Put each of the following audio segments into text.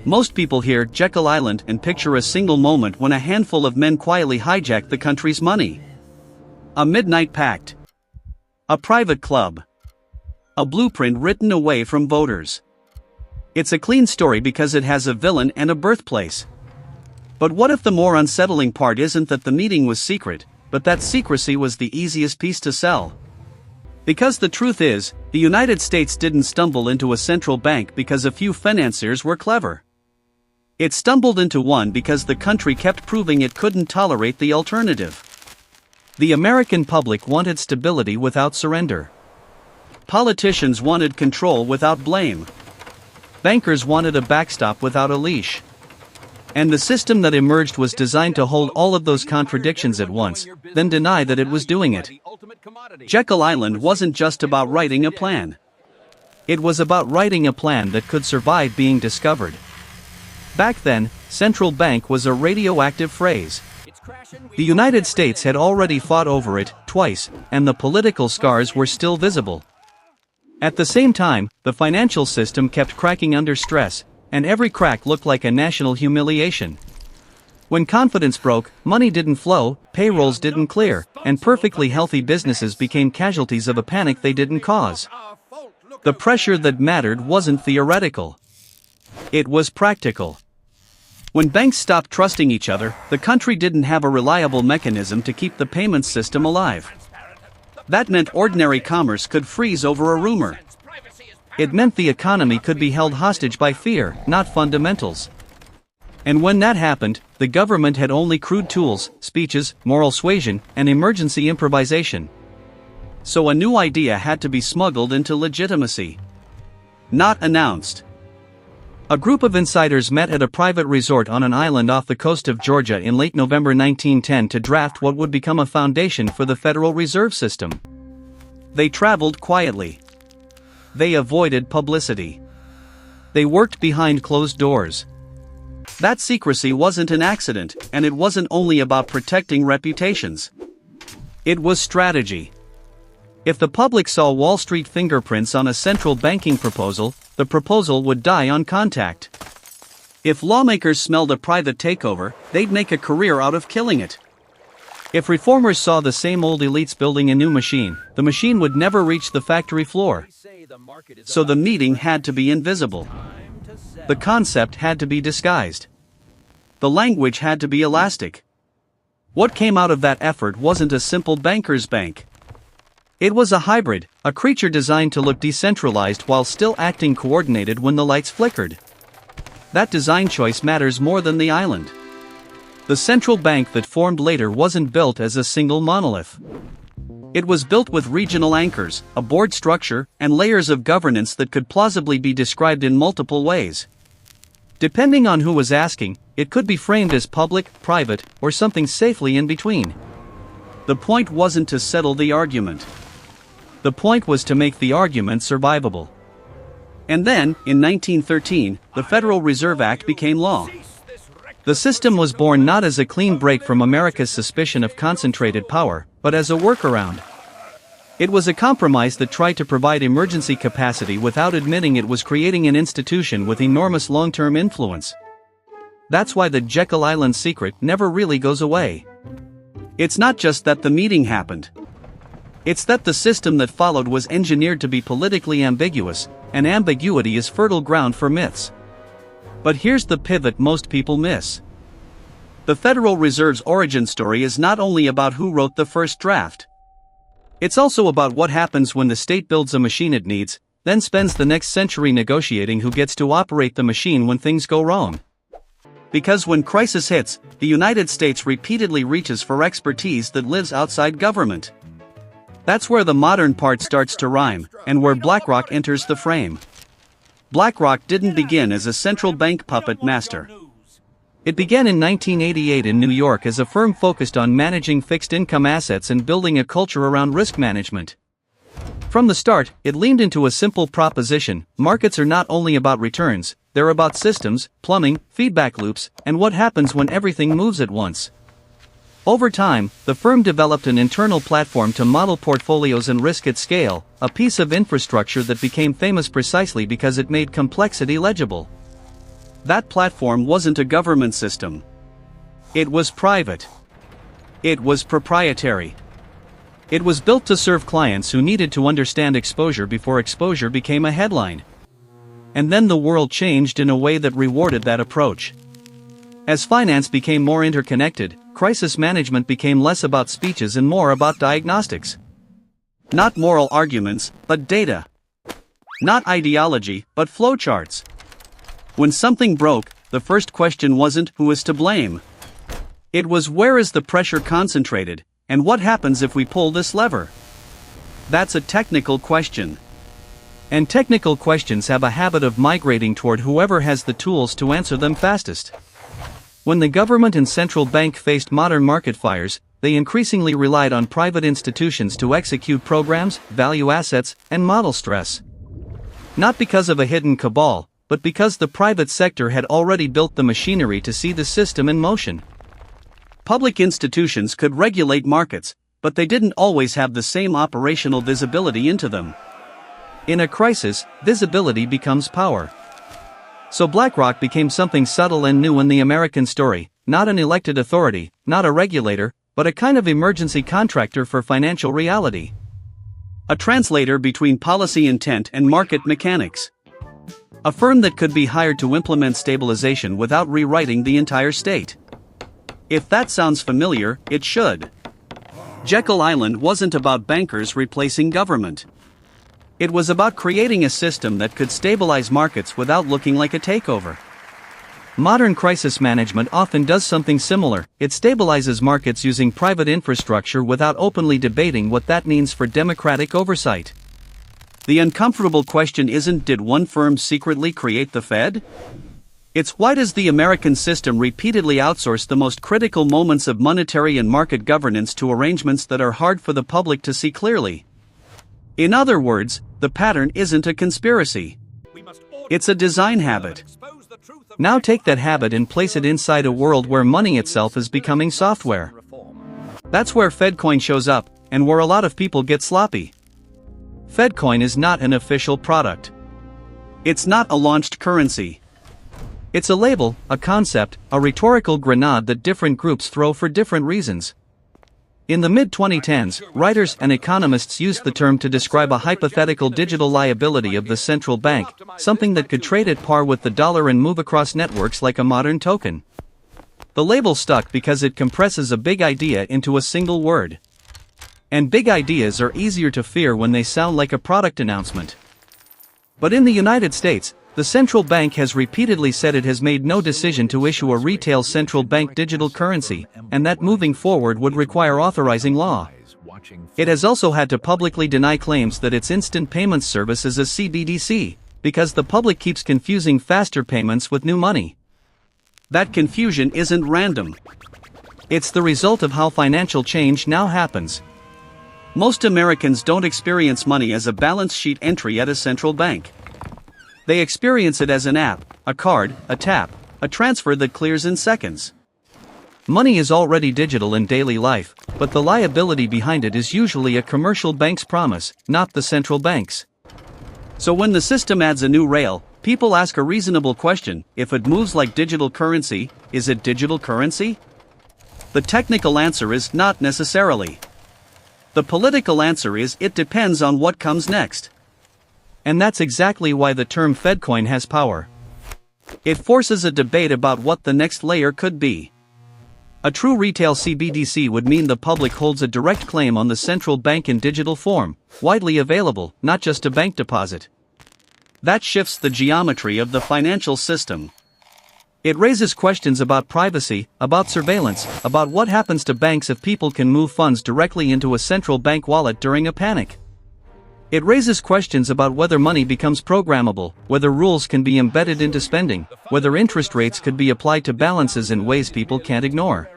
Most people hear Jekyll Island and picture a single moment when a handful of men quietly hijacked the country's money. A midnight pact. A private club. A blueprint written away from voters. It's a clean story because it has a villain and a birthplace. But what if the more unsettling part isn't that the meeting was secret, but that secrecy was the easiest piece to sell? Because the truth is, the United States didn't stumble into a central bank because a few financiers were clever. It stumbled into one because the country kept proving it couldn't tolerate the alternative. The American public wanted stability without surrender. Politicians wanted control without blame. Bankers wanted a backstop without a leash. And the system that emerged was designed to hold all of those contradictions at once, then deny that it was doing it. Jekyll Island wasn't just about writing a plan. It was about writing a plan that could survive being discovered. Back then, central bank was a radioactive phrase. The United States had already fought over it twice, and the political scars were still visible. At the same time, the financial system kept cracking under stress, and every crack looked like a national humiliation. When confidence broke, money didn't flow, payrolls didn't clear, and perfectly healthy businesses became casualties of a panic they didn't cause. The pressure that mattered wasn't theoretical. It was practical. When banks stopped trusting each other, the country didn't have a reliable mechanism to keep the payment system alive. That meant ordinary commerce could freeze over a rumor. It meant the economy could be held hostage by fear, not fundamentals. And when that happened, the government had only crude tools, speeches, moral suasion, and emergency improvisation. So a new idea had to be smuggled into legitimacy. Not announced. A group of insiders met at a private resort on an island off the coast of Georgia in late November 1910 to draft what would become a foundation for the Federal Reserve System. They traveled quietly. They avoided publicity. They worked behind closed doors. That secrecy wasn't an accident, and it wasn't only about protecting reputations. It was strategy. If the public saw Wall Street fingerprints on a central banking proposal, the proposal would die on contact. If lawmakers smelled a private takeover, they'd make a career out of killing it. If reformers saw the same old elites building a new machine, the machine would never reach the factory floor. So the meeting had to be invisible. The concept had to be disguised. The language had to be elastic. What came out of that effort wasn't a simple banker's bank. It was a hybrid, a creature designed to look decentralized while still acting coordinated when the lights flickered. That design choice matters more than the island. The central bank that formed later wasn't built as a single monolith. It was built with regional anchors, a board structure, and layers of governance that could plausibly be described in multiple ways. Depending on who was asking, it could be framed as public, private, or something safely in between. The point wasn't to settle the argument. The point was to make the argument survivable. And then, in 1913, the Federal Reserve Act became law. The system was born not as a clean break from America's suspicion of concentrated power, but as a workaround. It was a compromise that tried to provide emergency capacity without admitting it was creating an institution with enormous long-term influence. That's why the Jekyll Island secret never really goes away. It's not just that the meeting happened. It's that the system that followed was engineered to be politically ambiguous, and ambiguity is fertile ground for myths. But here's the pivot most people miss. The Federal Reserve's origin story is not only about who wrote the first draft. It's also about what happens when the state builds a machine it needs, then spends the next century negotiating who gets to operate the machine when things go wrong. Because when crisis hits, the United States repeatedly reaches for expertise that lives outside government. That's where the modern part starts to rhyme, and where BlackRock enters the frame. BlackRock didn't begin as a central bank puppet master. It began in 1988 in New York as a firm focused on managing fixed-income assets and building a culture around risk management. From the start, it leaned into a simple proposition: markets are not only about returns, they're about systems, plumbing, feedback loops, and what happens when everything moves at once. Over time, the firm developed an internal platform to model portfolios and risk at scale, a piece of infrastructure that became famous precisely because it made complexity legible. That platform wasn't a government system. It was private. It was proprietary. It was built to serve clients who needed to understand exposure before exposure became a headline. And then the world changed in a way that rewarded that approach. As finance became more interconnected, crisis management became less about speeches and more about diagnostics. Not moral arguments, but data. Not ideology, but flowcharts. When something broke, the first question wasn't who is to blame. It was where is the pressure concentrated, and what happens if we pull this lever? That's a technical question. And technical questions have a habit of migrating toward whoever has the tools to answer them fastest. When the government and central bank faced modern market fires, they increasingly relied on private institutions to execute programs, value assets, and model stress. Not because of a hidden cabal, but because the private sector had already built the machinery to see the system in motion. Public institutions could regulate markets, but they didn't always have the same operational visibility into them. In a crisis, visibility becomes power. So BlackRock became something subtle and new in the American story, not an elected authority, not a regulator, but a kind of emergency contractor for financial reality. A translator between policy intent and market mechanics. A firm that could be hired to implement stabilization without rewriting the entire state. If that sounds familiar, it should. Jekyll Island wasn't about bankers replacing government. It was about creating a system that could stabilize markets without looking like a takeover. Modern crisis management often does something similar. It stabilizes markets using private infrastructure without openly debating what that means for democratic oversight. The uncomfortable question isn't did one firm secretly create the Fed? It's why does the American system repeatedly outsource the most critical moments of monetary and market governance to arrangements that are hard for the public to see clearly? In other words, the pattern isn't a conspiracy. It's a design habit. Now take that habit and place it inside a world where money itself is becoming software. That's where Fedcoin shows up, and where a lot of people get sloppy. Fedcoin is not an official product. It's not a launched currency. It's a label, a concept, a rhetorical grenade that different groups throw for different reasons. In the mid-2010s, writers and economists used the term to describe a hypothetical digital liability of the central bank, something that could trade at par with the dollar and move across networks like a modern token. The label stuck because it compresses a big idea into a single word. And big ideas are easier to fear when they sound like a product announcement. But in the United States, the central bank has repeatedly said it has made no decision to issue a retail central bank digital currency, and that moving forward would require authorizing law. It has also had to publicly deny claims that its instant payments service is a CBDC, because the public keeps confusing faster payments with new money. That confusion isn't random. It's the result of how financial change now happens. Most Americans don't experience money as a balance sheet entry at a central bank. They experience it as an app, a card, a tap, a transfer that clears in seconds. Money is already digital in daily life, but the liability behind it is usually a commercial bank's promise, not the central bank's. So when the system adds a new rail, people ask a reasonable question: if it moves like digital currency, is it digital currency? The technical answer is not necessarily. The political answer is it depends on what comes next. And that's exactly why the term Fedcoin has power. It forces a debate about what the next layer could be. A true retail CBDC would mean the public holds a direct claim on the central bank in digital form, widely available, not just a bank deposit. That shifts the geometry of the financial system. It raises questions about privacy, about surveillance, about what happens to banks if people can move funds directly into a central bank wallet during a panic. It raises questions about whether money becomes programmable, whether rules can be embedded into spending, whether interest rates could be applied to balances in ways people can't ignore.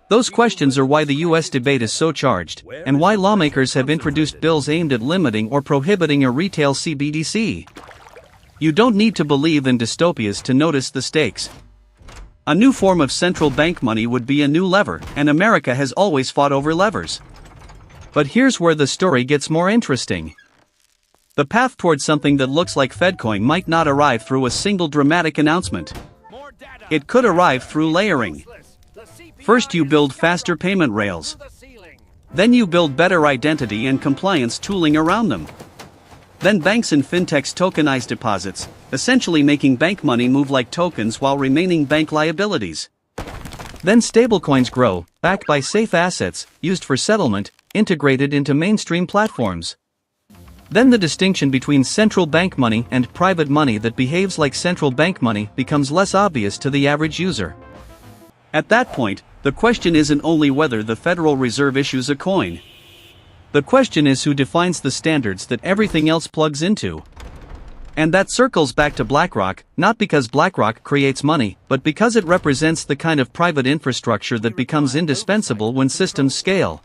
Those questions are why the US debate is so charged, and why lawmakers have introduced bills aimed at limiting or prohibiting a retail CBDC. You don't need to believe in dystopias to notice the stakes. A new form of central bank money would be a new lever, and America has always fought over levers. But here's where the story gets more interesting. The path towards something that looks like Fedcoin might not arrive through a single dramatic announcement. It could arrive through layering. First you build faster payment rails. Then you build better identity and compliance tooling around them. Then banks and fintechs tokenize deposits, essentially making bank money move like tokens while remaining bank liabilities. Then stablecoins grow, backed by safe assets, used for settlement, integrated into mainstream platforms. Then the distinction between central bank money and private money that behaves like central bank money becomes less obvious to the average user. At that point, the question isn't only whether the Federal Reserve issues a coin. The question is who defines the standards that everything else plugs into. And that circles back to BlackRock, not because BlackRock creates money, but because it represents the kind of private infrastructure that becomes indispensable when systems scale.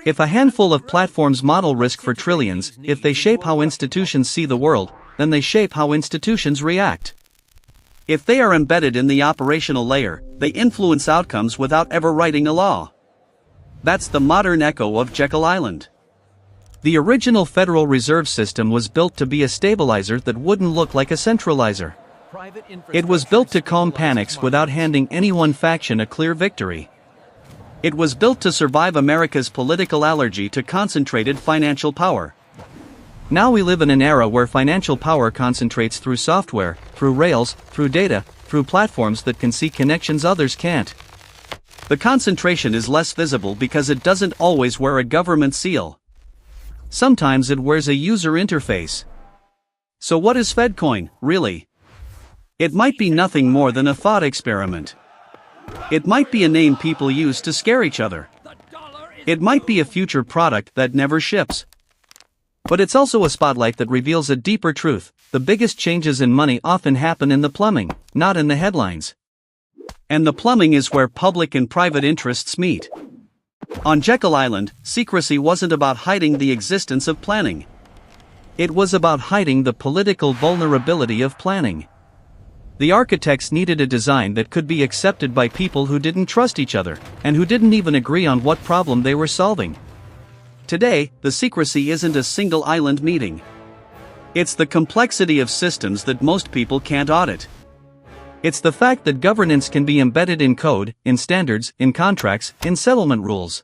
If a handful of platforms model risk for trillions, if they shape how institutions see the world, then they shape how institutions react. If they are embedded in the operational layer, they influence outcomes without ever writing a law. That's the modern echo of Jekyll Island. The original Federal Reserve System was built to be a stabilizer that wouldn't look like a centralizer. It was built to calm panics without handing any one faction a clear victory. It was built to survive America's political allergy to concentrated financial power. Now we live in an era where financial power concentrates through software, through rails, through data, through platforms that can see connections others can't. The concentration is less visible because it doesn't always wear a government seal. Sometimes it wears a user interface. So what is Fedcoin, really? It might be nothing more than a thought experiment. It might be a name people use to scare each other. It might be a future product that never ships. But it's also a spotlight that reveals a deeper truth: the biggest changes in money often happen in the plumbing, not in the headlines. And the plumbing is where public and private interests meet. On Jekyll Island, secrecy wasn't about hiding the existence of planning. It was about hiding the political vulnerability of planning. The architects needed a design that could be accepted by people who didn't trust each other, and who didn't even agree on what problem they were solving. Today, the secrecy isn't a single island meeting. It's the complexity of systems that most people can't audit. It's the fact that governance can be embedded in code, in standards, in contracts, in settlement rules.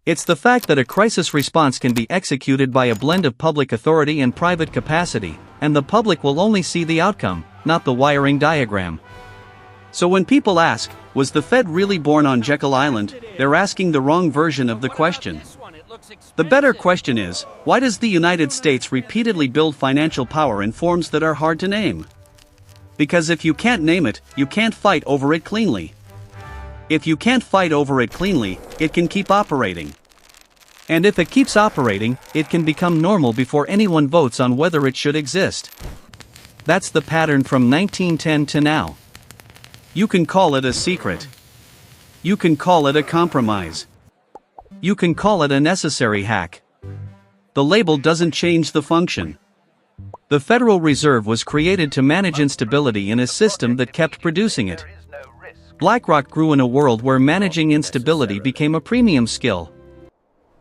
It's the fact that a crisis response can be executed by a blend of public authority and private capacity, and the public will only see the outcome, not the wiring diagram. So when people ask, was the Fed really born on Jekyll Island, they're asking the wrong version of the question. The better question is, why does the United States repeatedly build financial power in forms that are hard to name? Because if you can't name it, you can't fight over it cleanly. If you can't fight over it cleanly, it can keep operating. And if it keeps operating, it can become normal before anyone votes on whether it should exist. That's the pattern from 1910 to now. You can call it a secret. You can call it a compromise. You can call it a necessary hack. The label doesn't change the function. The Federal Reserve was created to manage instability in a system that kept producing it. BlackRock grew in a world where managing instability became a premium skill.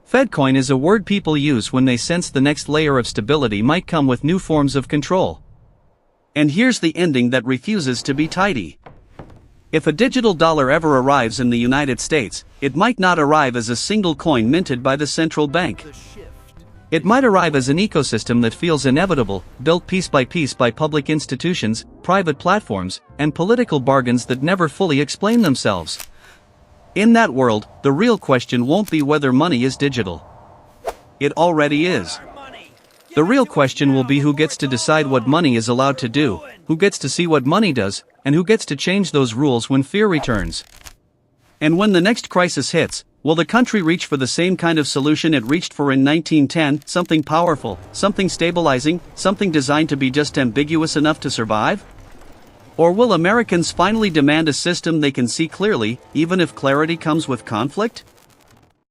Fedcoin is a word people use when they sense the next layer of stability might come with new forms of control. And here's the ending that refuses to be tidy. If a digital dollar ever arrives in the United States, it might not arrive as a single coin minted by the central bank. It might arrive as an ecosystem that feels inevitable, built piece by public institutions, private platforms, and political bargains that never fully explain themselves. In that world, the real question won't be whether money is digital. It already is. The real question will be who gets to decide what money is allowed to do, who gets to see what money does, and who gets to change those rules when fear returns. And when the next crisis hits, will the country reach for the same kind of solution it reached for in 1910, something powerful, something stabilizing, something designed to be just ambiguous enough to survive? Or will Americans finally demand a system they can see clearly, even if clarity comes with conflict?